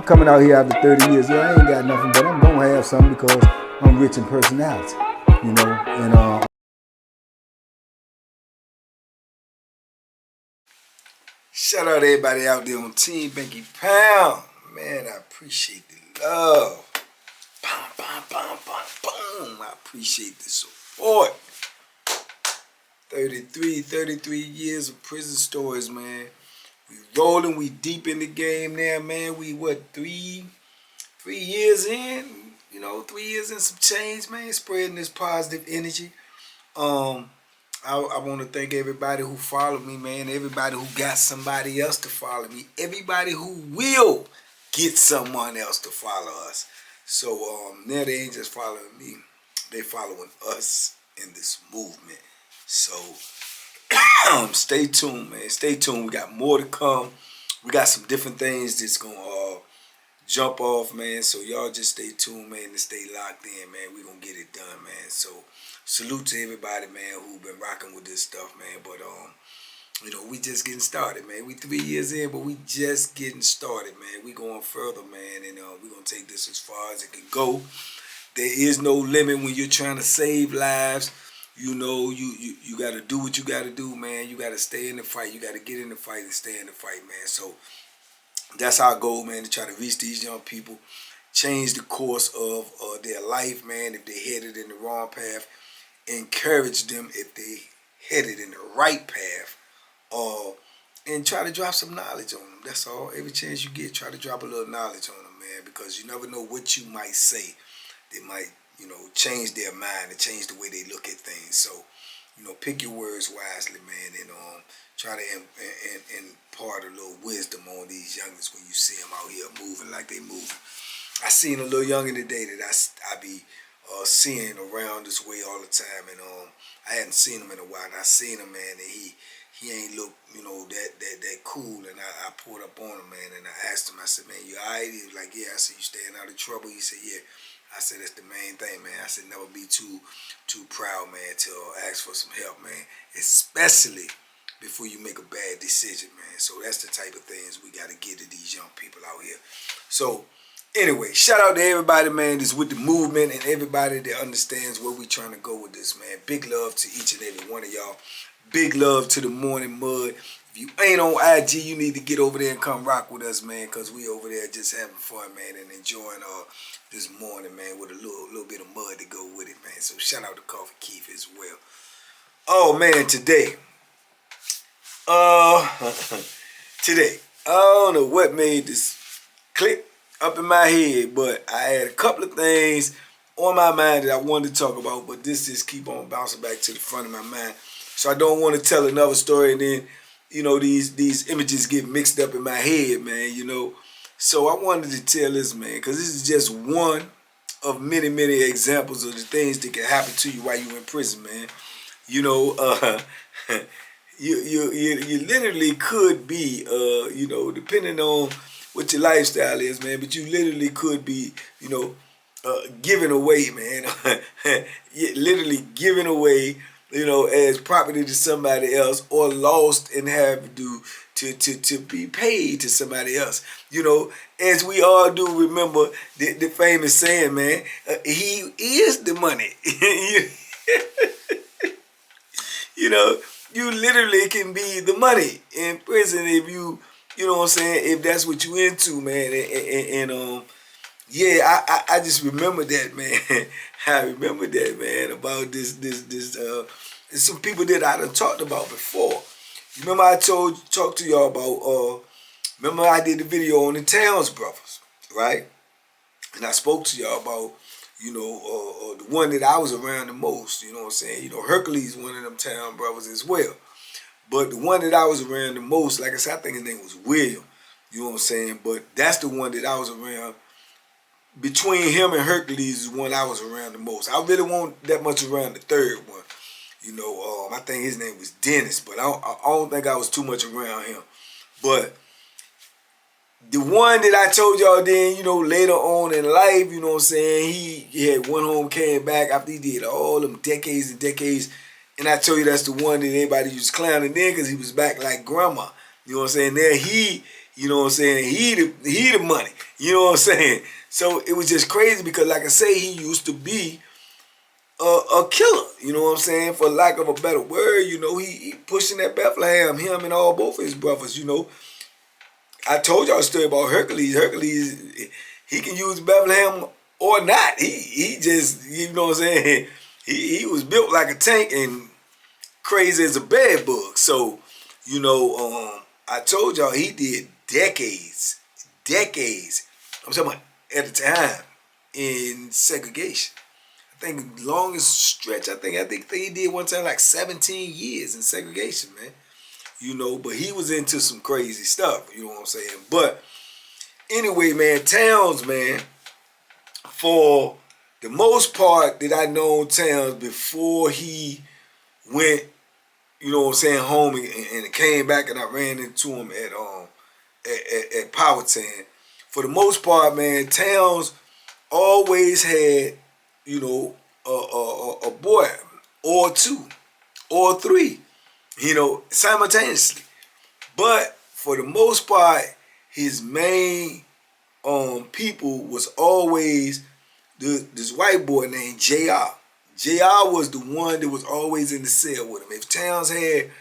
coming out here after 30 years. Yeah, I ain't got nothing, but I'm gonna have something because I'm rich in personality, you know. And shout out to everybody out there on Team Banky Pound. Man, I appreciate the love. Boom, boom, boom, boom, boom. I appreciate the support. 33 years of prison stories, man. We rolling, we deep in the game now, man. We what, three years in? You know, 3 years in some change, man. Spreading this positive energy. I want to thank everybody who followed me, man. Everybody who got somebody else to follow me. Everybody who will get someone else to follow us. So now they ain't just following me. They following us in this movement. So stay tuned, man. Stay tuned. We got more to come. We got some different things that's going to jump off, man. So y'all just stay tuned, man, and stay locked in, man. We going to get it done, man. So salute to everybody, man, who been rocking with this stuff, man. But, you know, we just getting started, man. We 3 years in, but we just getting started, man. We going further, man, and we going to take this as far as it can go. There is no limit when you're trying to save lives. You know, you got to do what you got to do, man. You got to stay in the fight. You got to get in the fight and stay in the fight, man. So that's our goal, man, to try to reach these young people, change the course of their life, man, if they headed in the wrong path, encourage them if they headed in the right path, and try to drop some knowledge on them. That's all. Every chance you get, try to drop a little knowledge on them, man, because you never know what you might say. They might, you know, change their mind and change the way they look at things. So, you know, pick your words wisely, man, and try to impart a little wisdom on these youngins when you see them out here moving like they moving. I seen a little youngin today that I be seeing around this way all the time, and I hadn't seen him in a while, and I seen him, man, and he ain't look, you know, that cool, and I pulled up on him, man, and I asked him, I said, man, you alright? He was like, yeah. I said, you staying out of trouble? He said, yeah. I said, that's the main thing, man. I said, never be too proud, man, to ask for some help, man, especially before you make a bad decision, man. So that's the type of things we got to get to these young people out here. So anyway, shout out to everybody, man, that's with the movement and everybody that understands where we trying to go with this, man. Big love to each and every one of y'all. Big love to the Morning Mud. If you ain't on IG, you need to get over there and come rock with us, man, because we over there just having fun, man, and enjoying this morning, man, with a little bit of mud to go with it, man. So shout out to Coffee Keith as well. Oh, man, today, I don't know what made this click up in my head, but I had a couple of things on my mind that I wanted to talk about, but this just keep on bouncing back to the front of my mind. So I don't want to tell another story and then, you know, these images get mixed up in my head, man, you know. So I wanted to tell this, man, because this is just one of many, many examples of the things that can happen to you while you're in prison, man. You know, you literally could be, you know, depending on what your lifestyle is, man, but you literally could be, you know, giving away, man. Literally giving away, you know, as property to somebody else, or lost and have to be paid to somebody else. You know, as we all do remember the famous saying, man, he is the money. You know, you literally can be the money in prison if you know what I'm saying, if that's what you into, man. And yeah, I just remember that, man. I remember that, man, about this some people that I done talked about before. You remember I talked to y'all about, remember I did the video on the Towns brothers, right? And I spoke to y'all about, you know, the one that I was around the most, you know what I'm saying? You know, Hercules, one of them Town brothers as well. But the one that I was around the most, like I said, I think his name was William, you know what I'm saying? But that's the one that I was around. Between him and Hercules is the one I was around the most. I really wasn't that much around the third one. You know, I think his name was Dennis, but I don't think I was too much around him. But the one that I told y'all then, you know, later on in life, you know what I'm saying, he had one home, came back after he did all them decades and decades. And I told you that's the one that everybody used to clowning then because he was back like grandma. You know what I'm saying? There he You know what I'm saying? He the money. You know what I'm saying? So it was just crazy because, like I say, he used to be a killer. You know what I'm saying? For lack of a better word, you know, he pushing that Bethlehem, him and both of his brothers, you know. I told y'all a story about Hercules. Hercules, he can use Bethlehem or not. He just, you know what I'm saying? He was built like a tank and crazy as a bed bug. So, you know, I told y'all he did decades. I'm talking about at a time in segregation. I think the longest stretch, I think he did one time like 17 years in segregation, man. You know, but he was into some crazy stuff, you know what I'm saying? But anyway, man, Towns, man, for the most part that I know Towns before he went, you know what I'm saying, home and came back and I ran into him at Powhatan. For the most part, man, Towns always had, you know, a boy or two or three, you know, simultaneously. But for the most part, his main people was always this white boy named JR. JR was the one that was always in the cell with him. If Towns had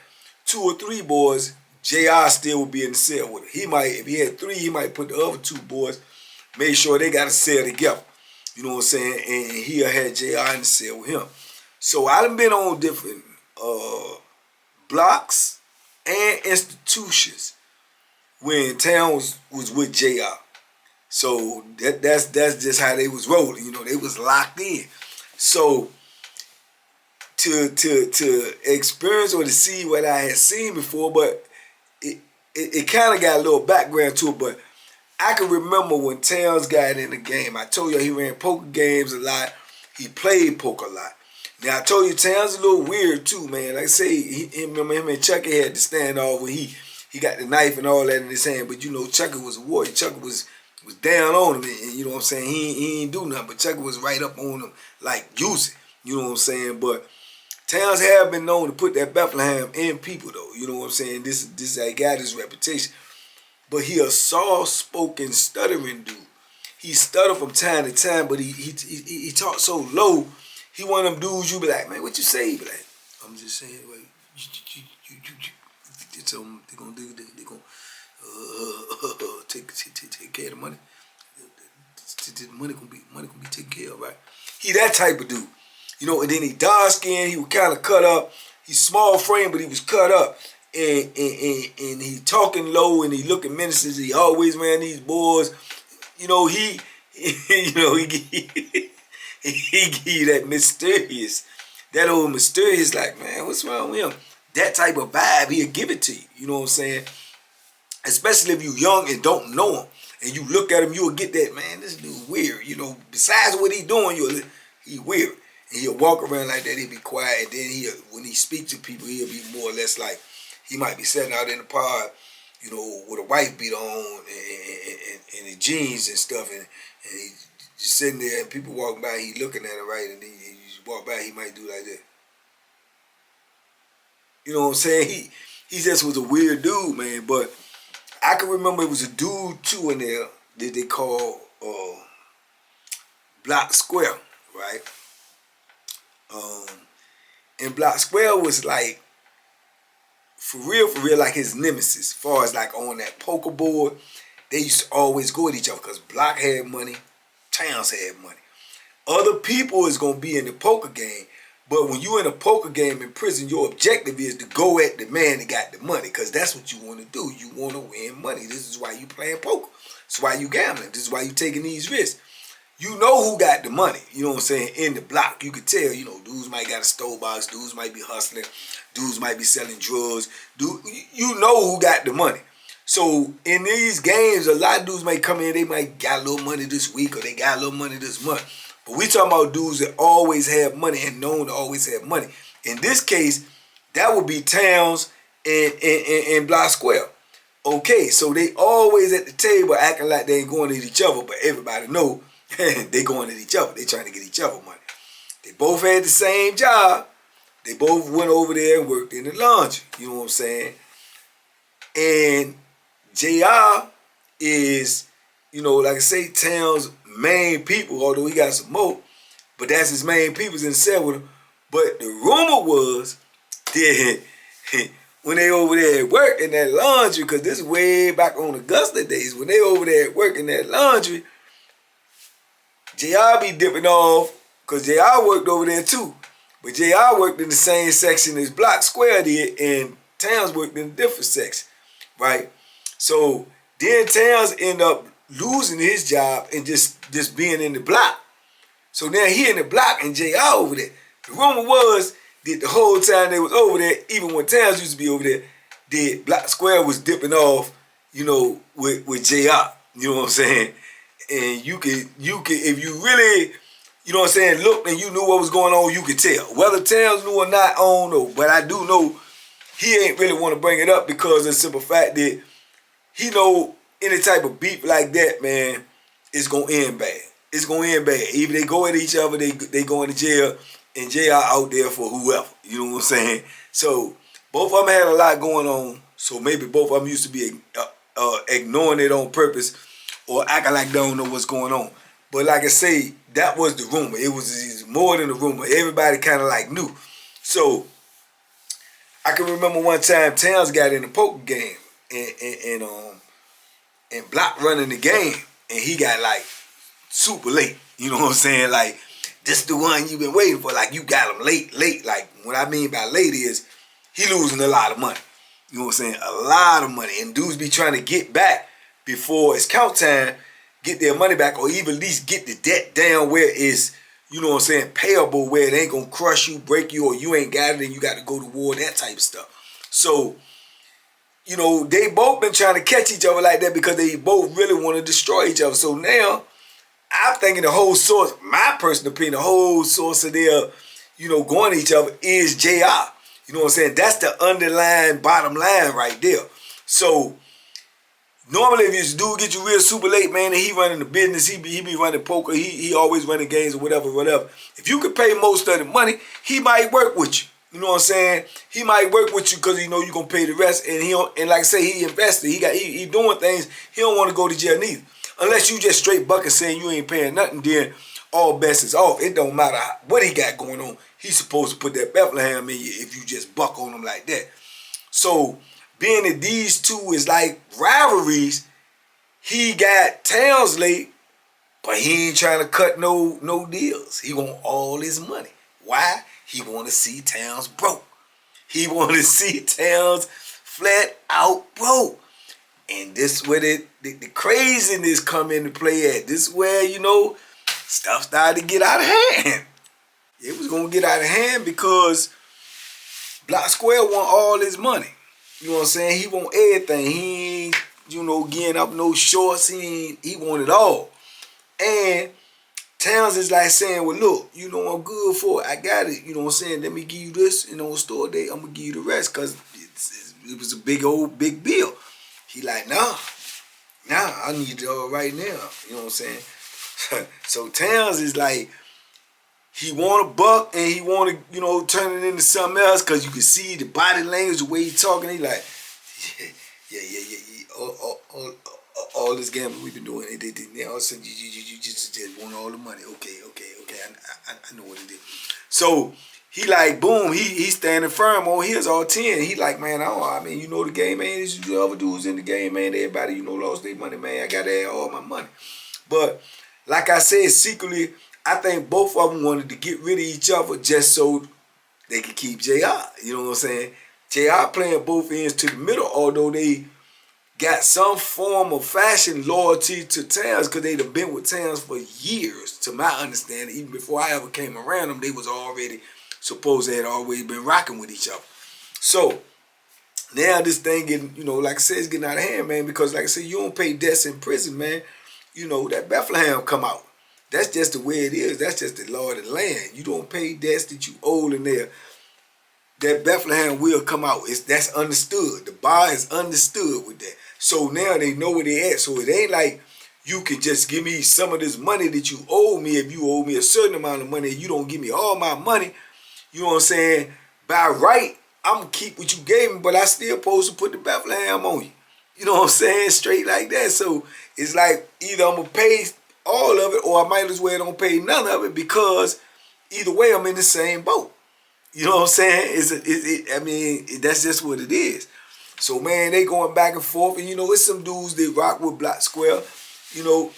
2 or 3 boys, JR still would be in the cell with him. He might, if he had 3, he might put the other 2 boys, make sure they got a cell together. You know what I'm saying? And he'll have JR in the cell with him. So I done been on different blocks and institutions when Towns was with JR. So that's just how they was rolling. You know, they was locked in. So to experience or to see what I had seen before, but it kind of got a little background to it. But I can remember when Towns got in the game. I told you he ran poker games a lot. He played poker a lot. Now I told you Towns a little weird too, man. Like I say, remember him and Chucky had to stand off when he got the knife and all that in his hand. But you know, Chucky was a warrior. Chucky was down on him, and you know what I'm saying. He ain't do nothing, but Chucky was right up on him, like use it. You know what I'm saying. But Towns have been known to put that Bethlehem in people, though. You know what I'm saying. This guy got his reputation. But he a soft-spoken, stuttering dude. He stutter from time to time, but he talk so low. He one of them dudes you be like, man, what you say? He be like, I'm just saying, wait, so they gonna do, they gonna take care of the money. The money gonna be taken care of, right? He that type of dude, you know. And then he dark skinned. He was kind of cut up. He's small frame, but he was cut up. And he talking low and he looking menacing. He always ran these boys. You know, he give you that mysterious, that old mysterious, like, man, what's wrong with him? That type of vibe, he'll give it to you. You know what I'm saying? Especially if you young and don't know him. And you look at him, you'll get that, man, this dude weird. You know, besides what he doing, he weird. And he'll walk around like that, he'll be quiet. And then when he speak to people, he'll be more or less like, he might be sitting out in the pod, you know, with a wife beater on and his jeans and stuff. And he just sitting there and people walking by, he looking at him, right? And then you walk by, he might do like that. You know what I'm saying? He just was a weird dude, man. But I can remember it was a dude too in there that they call Block Square, right? And Block Square was like, for real, like his nemesis. As far as like on that poker board, they used to always go at each other because Block had money, Towns had money. Other people is gonna be in the poker game, but when you in a poker game in prison, your objective is to go at the man that got the money, because that's what you want to do. You want to win money. This is why you playing poker. This is why you gambling. This is why you taking these risks. You know who got the money, you know what I'm saying, in the block. You could tell, you know, dudes might got a stove box, dudes might be hustling, dudes might be selling drugs. You know who got the money. So in these games, a lot of dudes might come in, they might got a little money this week or they got a little money this month. But we talking about dudes that always have money and known to always have money. In this case, that would be Towns and Block Square. Okay, so they always at the table acting like they ain't going at each other, but everybody know they going at each other. They trying to get each other money. They both had the same job. They both went over there and worked in the laundry. You know what I'm saying? And JR is, you know, like I say, Town's main people, although he got some more, but that's his main peoples in the cell with him. But the rumor was that when they over there at work in that laundry, because this is way back on Augusta days, when they over there at work in that laundry, JR be dipping off, because JR worked over there too. But JR worked in the same section as Block Square did, and Towns worked in a different section, right? So then Towns end up losing his job and just being in the block. So now he in the block and JR over there. The rumor was that the whole time they was over there, even when Towns used to be over there, that Block Square was dipping off, you know, with JR. You know what I'm saying? And you could if you really, you know what I'm saying, looked and you knew what was going on, you could tell. Whether Towns knew or not, I don't know. But I do know he ain't really want to bring it up because of the simple fact that he know any type of beef like that, man, it's gonna end bad. It's gonna end bad. Either they go at each other, they go into jail, and JR out there for whoever. You know what I'm saying? So both of them had a lot going on. So maybe both of them used to be ignoring it on purpose or acting like they don't know what's going on. But like I say, that was the rumor. It was more than a rumor. Everybody kind of like knew. So I can remember one time Towns got in a poker game and Block running the game, and he got like super late. You know what I'm saying? Like, this the one you've been waiting for. Like, you got him late. Like, what I mean by late is he losing a lot of money. You know what I'm saying? A lot of money. And dudes be trying to get back before it's count time, get their money back, or even at least get the debt down where it's, you know what I'm saying, payable, where it ain't gonna crush you, break you, or you ain't got it and you got to go to war, that type of stuff. So, you know, they both been trying to catch each other like that because they both really want to destroy each other. So now, I'm thinking the whole source, my personal opinion, the whole source of their, you know, going at each other is JR. You know what I'm saying? That's the underlying bottom line right there. So, normally if this dude get you real super late, man, and he running the business, he be running poker, he always running games or whatever. If you could pay most of the money, he might work with you. You know what I'm saying? He might work with you because he know you gonna pay the rest, and like I say, he invested. He doing things. He don't want to go to jail neither. Unless you just straight bucking saying you ain't paying nothing, then all bets is off. It don't matter what he got going on. He's supposed to put that Bethlehem in you if you just buck on him like that. So, being that these two is like rivalries, he got Towns late, but he ain't trying to cut no deals. He want all his money. Why? He want to see Towns broke. He want to see Towns flat out broke. And this where the craziness come into play at. This where, you know, stuff started to get out of hand. It was going to get out of hand because Block Square want all his money. You know what I'm saying? He want everything. He ain't, you know, getting up no shorts. He want it all. And Towns is like saying, well, look, you know, I'm good for it. I got it. You know what I'm saying? Let me give you this. You know, on store day, I'm going to give you the rest because it was a big bill. He like, nah, I need it all right now. You know what I'm saying? So Towns is like, he want a buck and he want to, you know, turn it into something else because you can see the body language, the way he talking. He like, yeah. All this gambling we've been doing, all of a sudden you just want all the money. Okay. I know what it is. So he like, boom, he standing firm on his all 10. He like, man, I mean, you know the game, man. These other dudes in the game, man. Everybody, you know, lost their money, man. I got to have all my money. But like I said, secretly, I think both of them wanted to get rid of each other just so they could keep JR. You know what I'm saying? JR playing both ends to the middle, although they got some form of fashion loyalty to Towns because they'd have been with Towns for years, to my understanding. Even before I ever came around them, they was already supposed they had always been rocking with each other. So now this thing getting, you know, like I said, it's getting out of hand, man, because like I said, you don't pay debts in prison, man. You know, that Bethlehem come out. That's just the way it is. That's just the law of the land. You don't pay debts that you owe in there. That Bethlehem will come out. That's understood. The bar is understood with that. So now they know where they at. So it ain't like you can just give me some of this money that you owe me. If you owe me a certain amount of money, you don't give me all my money. You know what I'm saying? By right, I'm going to keep what you gave me, but I still supposed to put the Bethlehem on you. You know what I'm saying? Straight like that. So it's like either I'm gonna pay all of it, or I might as well don't pay none of it, because either way I'm in the same boat. You know what I'm saying? I mean, that's just what it is. So man, they going back and forth, and you know, it's some dudes that rock with Black Square. You know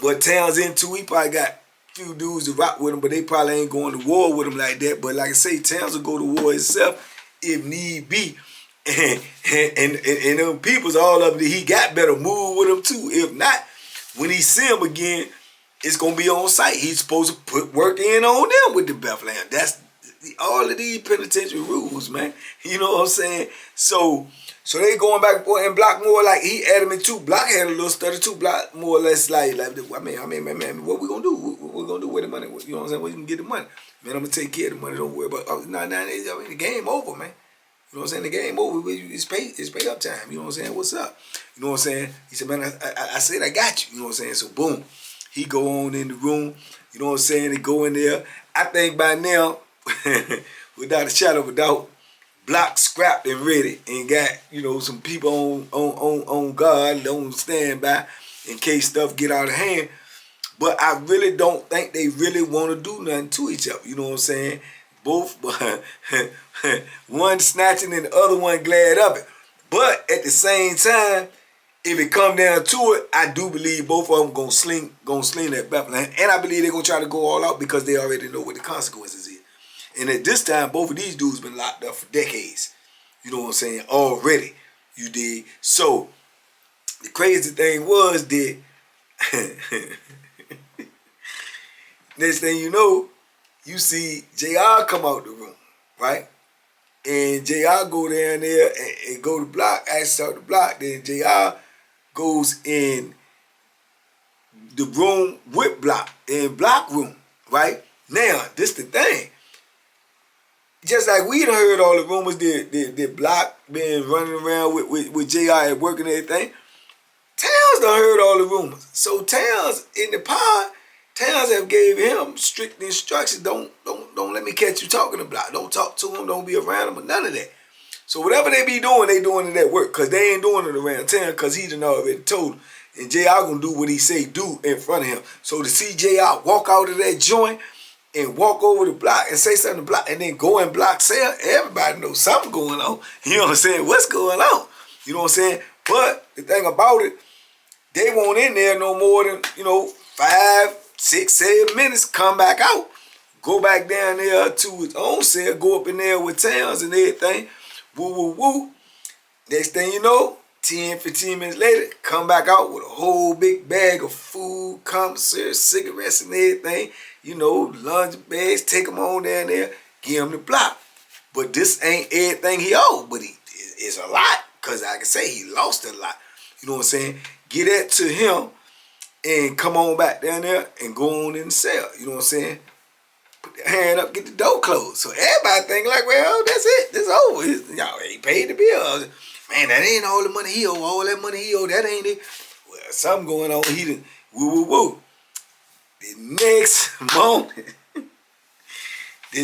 what Towns into? He probably got a few dudes that rock with him, but they probably ain't going to war with him like that. But like I say, Towns will go to war himself if need be. And them peoples, all of them that he got, better move with him too. If not, when he see him again, it's gonna be on site. He's supposed to put work in on them with the Bethlehem. That's all of these penitentiary rules, man. You know what I'm saying? So they going back and forth, and Block more like he adamant too. Block had a little stutter too. Block more or less like I mean, man, what we gonna do? What we gonna do with the money? You know what I'm saying? Where you can get the money? Man, I'm gonna take care of the money. Don't worry about. I mean, the game over, man. You know what I'm saying? The game over. It's pay up time. You know what I'm saying? What's up? You know what I'm saying? He said, man, I said I got you. You know what I'm saying? So boom, he go on in the room. You know what I'm saying? They go in there. I think by now, without a shadow of a doubt, Block scrapped and ready, and got, you know, some people on guard, on standby in case stuff get out of hand. But I really don't think they really want to do nothing to each other. You know what I'm saying? Both, one snatching and the other one glad of it. But at the same time, if it come down to it, I do believe both of them gonna sling that Bethlehem, and I believe they're gonna try to go all out because they already know what the consequences is. And at this time, both of these dudes been locked up for decades. You know what I'm saying? Already, you did. So the crazy thing was that next thing you know, you see JR come out the room, right? And JR go down there and go to Block, ask out the Block. Then JR goes in the room with Block, in Block room, right? Now, this the thing. Just like we done heard all the rumors that Block been running around with JR at work and everything, Towns done heard all the rumors. So Towns in the pod, Towns have gave him strict instructions. Don't let me catch you talking to Block. Don't talk to him. Don't be around him or none of that. So whatever they be doing, they doing it at work, because they ain't doing it around town, because he done already told him. And JR gonna do what he say do in front of him. So to see JR walk out of that joint and walk over the Block and say something to Block and then go in Block cell, everybody knows something going on. You know what I'm saying? What's going on? You know what I'm saying? But the thing about it, they won't in there no more than, 5, 6, 7 minutes, come back out. Go back down there to his own cell, go up in there with Towns and everything. Woo, woo, woo. Next thing you know, 10, 15 minutes later, come back out with a whole big bag of food, commissary, cigarettes and everything. Lunch bags, take them on down there, give him the Block. But this ain't everything he owed, but it's a lot, because I can say he lost a lot. You know what I'm saying? Get that to him and come on back down there and go on in the cell. You know what I'm saying? Put their hand up, get the door closed. So everybody think like, well, that's it. This over. Y'all ain't paid the bill. Man, that ain't all the money he owe. All that money he owe, that ain't it. Well, something going on. He done woo, woo, woo. The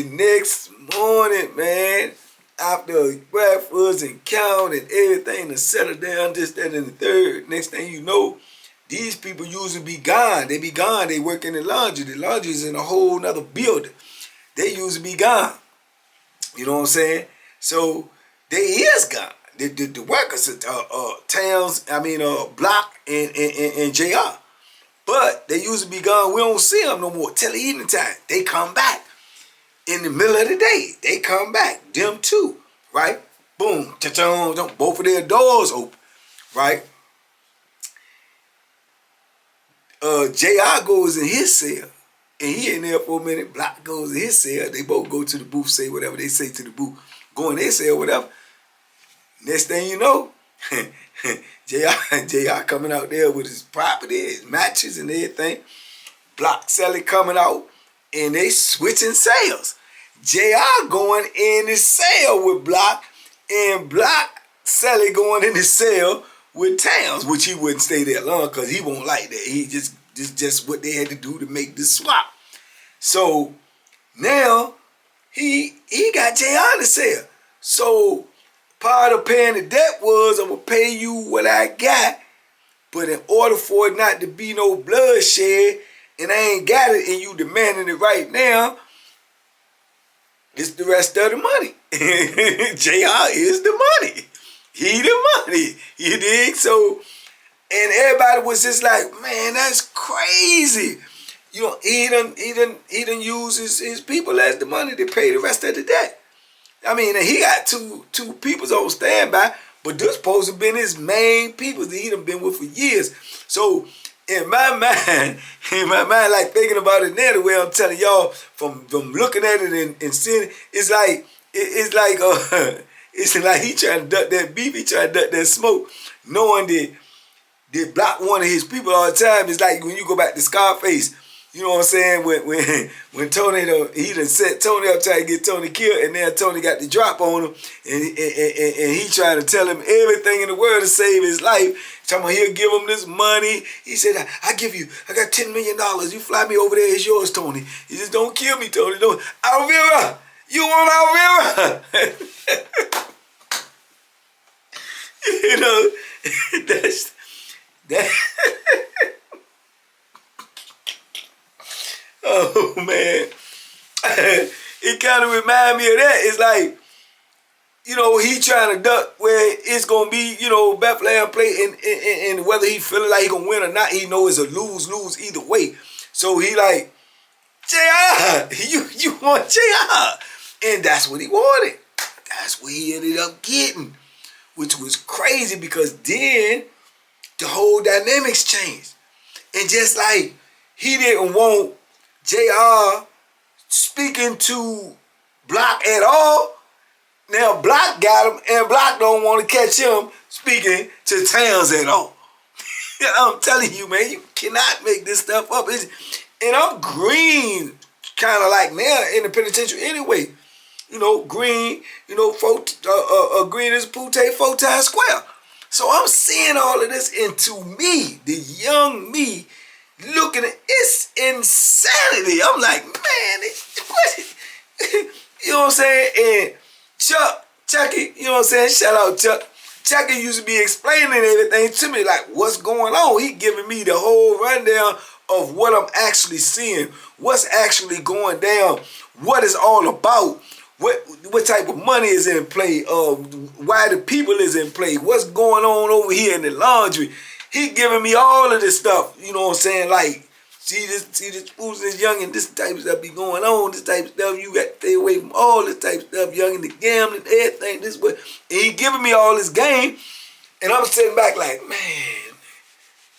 next morning, man, after breakfast and count and everything to settle down, this, that, and the third, next thing you know, these people usually be gone. They be gone. They work in the laundry. The laundry is in a whole nother building. They usually be gone. You know what I'm saying? So they is gone. The workers, Towns, Block and JR. But they usually be gone. We don't see them no more till the evening time. They come back in the middle of the day. They come back. Them too, right? Boom, cha-chong, both of their doors open, right? JR goes in his cell, and he in there for a minute. Block goes in his cell. They both go to the booth, say whatever they say to the booth. Go in their cell, whatever. Next thing you know, JR coming out there with his property, his matches and everything. Block Sally coming out, and they switching cells. JR going in his cell with Block, and Block Sally going in his cell with Towns, which he wouldn't stay there long because he won't like that. He just what they had to do to make this swap. So now he got JR in the cell. So part of paying the debt was I'm going to pay you what I got, but in order for it not to be no bloodshed, and I ain't got it, and you demanding it right now, it's the rest of the money. JR is the money. He the money. You dig? So, and everybody was just like, man, that's crazy. You know, he done use his people as the money to pay the rest of the debt. I mean, and he got two peoples on standby, but this supposed to have been his main people that he done been with for years. So in my mind, like thinking about it now, the way I'm telling y'all, from looking at it and seeing it, it's like it's like he trying to duck that beef, he trying to duck that smoke, knowing that they block one of his people all the time. It's like when you go back to Scarface. You know what I'm saying? When Tony, he done set Tony up trying to get Tony killed, and then Tony got the drop on him, and he trying to tell him everything in the world to save his life. Talking about he'll give him this money. He said, I got $10 million. You fly me over there, it's yours, Tony. You just don't kill me, Tony. Don't. Alvira, you want Alvira? You know, that. Oh, man. It kind of remind me of that. It's like, you know, he trying to duck where it's going to be, you know, Bethlehem play, and whether he feeling like he going to win or not, he know it's a lose-lose either way. So he like, JR, you want JR. And that's what he wanted. That's what he ended up getting, which was crazy because then the whole dynamics changed. And just like he didn't want JR speaking to Block at all, now Block got him, and Block don't want to catch him speaking to Towns at all. I'm telling you, man, you cannot make this stuff up. And I'm green, kind of like now in the penitentiary anyway. You know, green, you know, green is Pute 4 times square. So I'm seeing all of this into me, the young me, looking at it's insanity. I'm like, man, what? You know what I'm saying? And Chucky, you know what I'm saying? Shout out Chuck. Chucky used to be explaining everything to me, like what's going on. He giving me the whole rundown of what I'm actually seeing, what's actually going down, what it's all about, what type of money is in play, why the people is in play, what's going on over here in the laundry. He giving me all of this stuff, you know what I'm saying? Like, see this fools this young and this type of stuff be going on, this type of stuff, you got to stay away from all this type of stuff, young and the gambling, everything, this way. And he giving me all this game, and I'm sitting back like, man,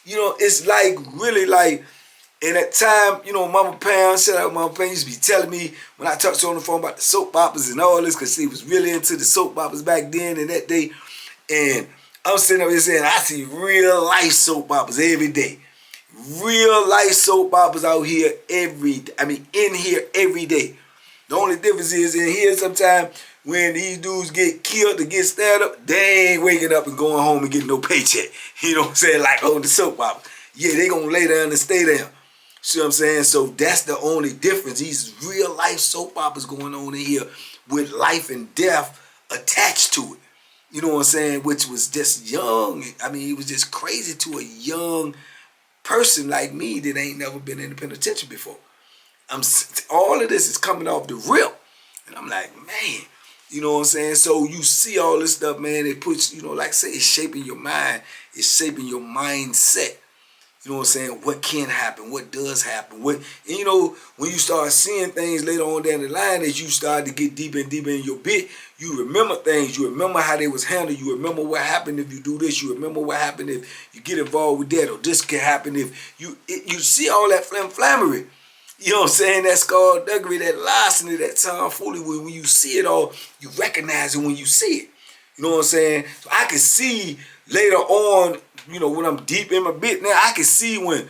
you know, it's like, really like, and at time, you know, Mama Pound, shout out Mama Pound, used to be telling me when I talked to her on the phone about the soap operas and all this, because she was really into the soap operas back then and that day. And I'm sitting up here saying, I see real life soap operas every day. Real life soap operas out here in here every day. The only difference is in here sometimes when these dudes get killed to get stabbed up, they ain't waking up and going home and getting no paycheck. You know what I'm saying? Like on the soap opera. Yeah, they gonna lay down and stay there. See what I'm saying? So that's the only difference. These real life soap operas going on in here with life and death attached to it. You know what I'm saying? Which was just young. I mean, it was just crazy to a young person like me that ain't never been in the penitentiary before. All of this is coming off the rip. And I'm like, man, you know what I'm saying? So you see all this stuff, man, it puts, you know, like I say, it's shaping your mind. It's shaping your mindset. You know what I'm saying? What can happen? What does happen? And you know, when you start seeing things later on down the line, as you start to get deeper and deeper in your bit, you remember things. You remember how they was handled. You remember what happened if you do this. You remember what happened if you get involved with that, or this can happen if you see all that flammery. You know what I'm saying? That skullduggery, that larceny, that tomfoolery. When you see it all, you recognize it when you see it. You know what I'm saying? So I can see later on, you know, when I'm deep in my bit now, I can see when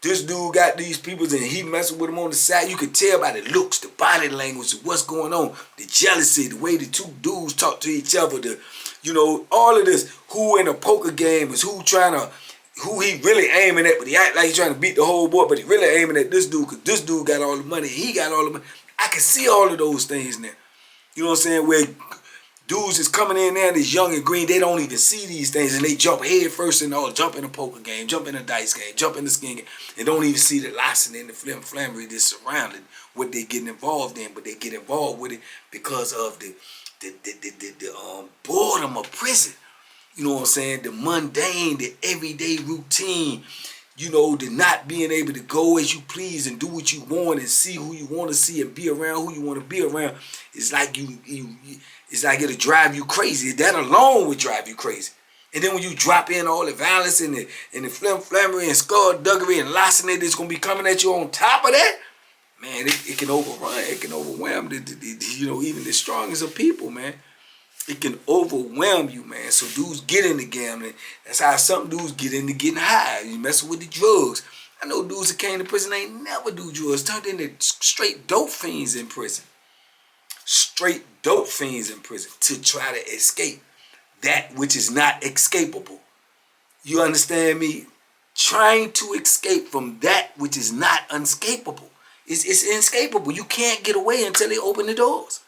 this dude got these people and he messing with them on the side. You can tell by the looks, the body language, what's going on, the jealousy, the way the two dudes talk to each other, you know, all of this. Who in a poker game is who he really aiming at, but he act like he's trying to beat the whole board, but he really aiming at this dude because this dude got all the money, he got all the money. I can see all of those things now. You know what I'm saying? Where Dudes is coming in there that's young and green, they don't even see these things, and they jump head first and all, jump in a poker game, jump in a dice game, jump in the skin game, and don't even see the larceny and the flammery that's surrounding what they getting involved in, but they get involved with it because of the boredom of prison. You know what I'm saying? The mundane, the everyday routine, you know, the not being able to go as you please and do what you want and see who you want to see and be around who you want to be around. It's like it's like it'll drive you crazy. That alone would drive you crazy. And then when you drop in all the violence and the flammery and skullduggery and larceny that's gonna be coming at you on top of that, man, it can overrun. It can overwhelm you know, even the strongest of people, man. It can overwhelm you, man. So dudes get into gambling. That's how some dudes get into getting high. You messing with the drugs. I know dudes that came to prison ain't never do drugs. Turned into straight dope fiends in prison. Straight dope fiends in prison to try to escape that which is not escapable. You understand me? Trying to escape from that which is not unescapable. It's inescapable. You can't get away until they open the doors.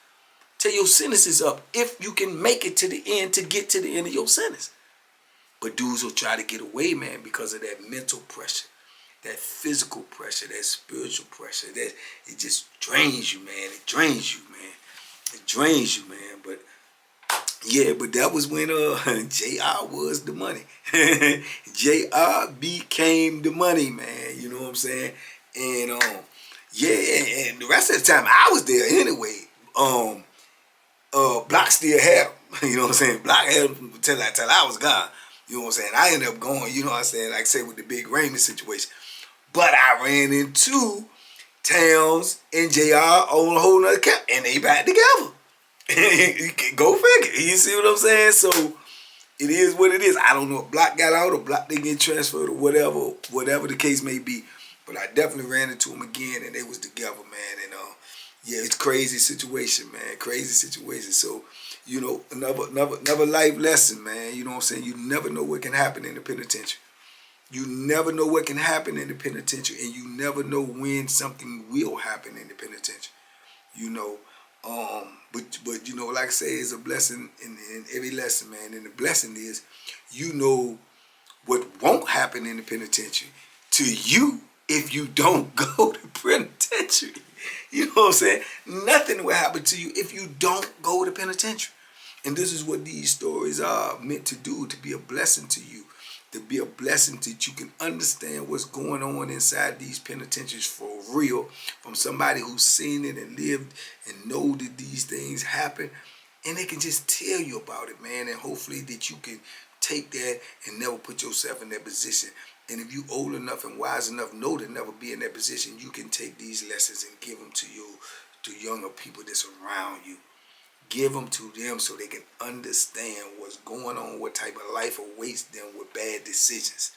Till your sentence is up. If you can make it to the end to get to the end of your sentence. But dudes will try to get away, man, because of that mental pressure, that physical pressure, that spiritual pressure. That it just drains you, man. It drains you, man. It drains you, man. But yeah, but that was when JR was the money. JR became the money, man. You know what I'm saying? And yeah, and the rest of the time I was there anyway. Block still had him. You know what I'm saying? Block had him till I was gone. You know what I'm saying? I ended up going, you know what I'm saying, like say with the Big Raymond situation. But I ran into Towns and JR on a whole nother camp, and they back together. Go figure. You see what I'm saying? So it is what it is. I don't know if Block got out or Block didn't get transferred or whatever the case may be. But I definitely ran into them again, and they was together, man. And yeah, it's a crazy situation, man. Crazy situation. So, you know, another life lesson, man. You know what I'm saying? You never know what can happen in the penitentiary. You never know what can happen in the penitentiary, and you never know when something will happen in the penitentiary. You know, but you know, like I say, it's a blessing in every lesson, man. And the blessing is, you know, what won't happen in the penitentiary to you if you don't go to penitentiary. You know what I'm saying? Nothing will happen to you if you don't go to penitentiary. And this is what these stories are meant to do, to be a blessing to you. To be a blessing that you can understand what's going on inside these penitentiaries for real, from somebody who's seen it and lived and know that these things happen, and they can just tell you about it, man. And hopefully that you can take that and never put yourself in that position. And if you old enough and wise enough, know to never be in that position, you can take these lessons and give them to younger people that's around you. Give them to them so they can understand what's going on, what type of life awaits them with bad decisions.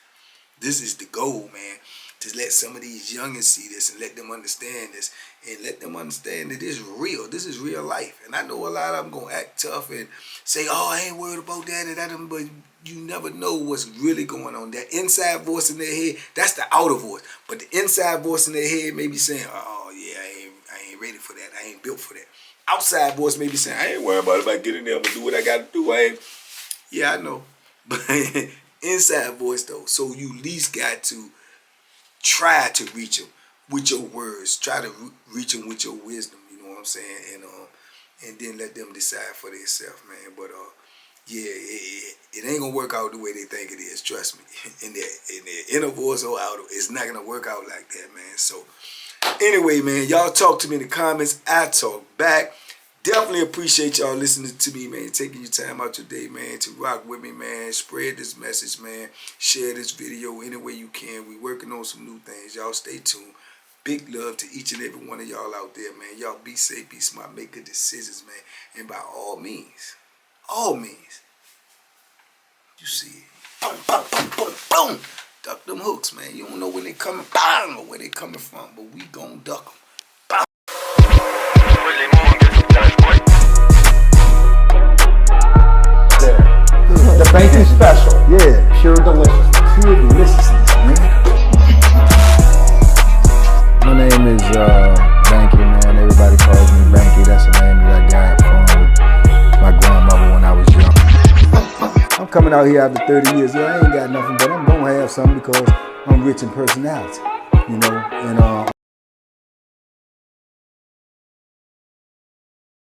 This is the goal, man, to let some of these youngins see this and let them understand this and let them understand that it's real. This is real life. And I know a lot of them going to act tough and say, oh, I ain't worried about that and that, but you never know what's really going on. That inside voice in their head, that's the outer voice. But the inside voice in their head may be saying, oh, yeah, I ain't ready for that. I ain't built for that. Outside voice may be saying, I ain't worried about if I get in there, I'm going to do what I got to do. Yeah, I know. But inside voice, though. So you at least got to try to reach them with your words. Try to reach them with your wisdom, you know what I'm saying? And then let them decide for themselves, man. But yeah, it ain't going to work out the way they think it is. Trust me. In their inner voice or outer, it's not going to work out like that, man. So anyway, man, y'all talk to me in the comments. I talk back. Definitely appreciate y'all listening to me, man. Taking your time out your day, man, to rock with me, man. Spread this message, man. Share this video any way you can. We working on some new things. Y'all stay tuned. Big love to each and every one of y'all out there, man. Y'all be safe, be smart, make good decisions, man. And by all means, you see it. Boom, boom, boom, boom, boom. Duck them hooks, man. You don't know when they coming, bang, or where they coming from, but we gon' duck them. The banking special. Yeah, pure deliciousness. Pure deliciousness, man. My name is Banky, man. Everybody calls me Banky. That's the name that I got from my grandmother. coming out here after 30 years. Yeah, I ain't got nothing, but I'm gonna have something because I'm rich in personality, you know. And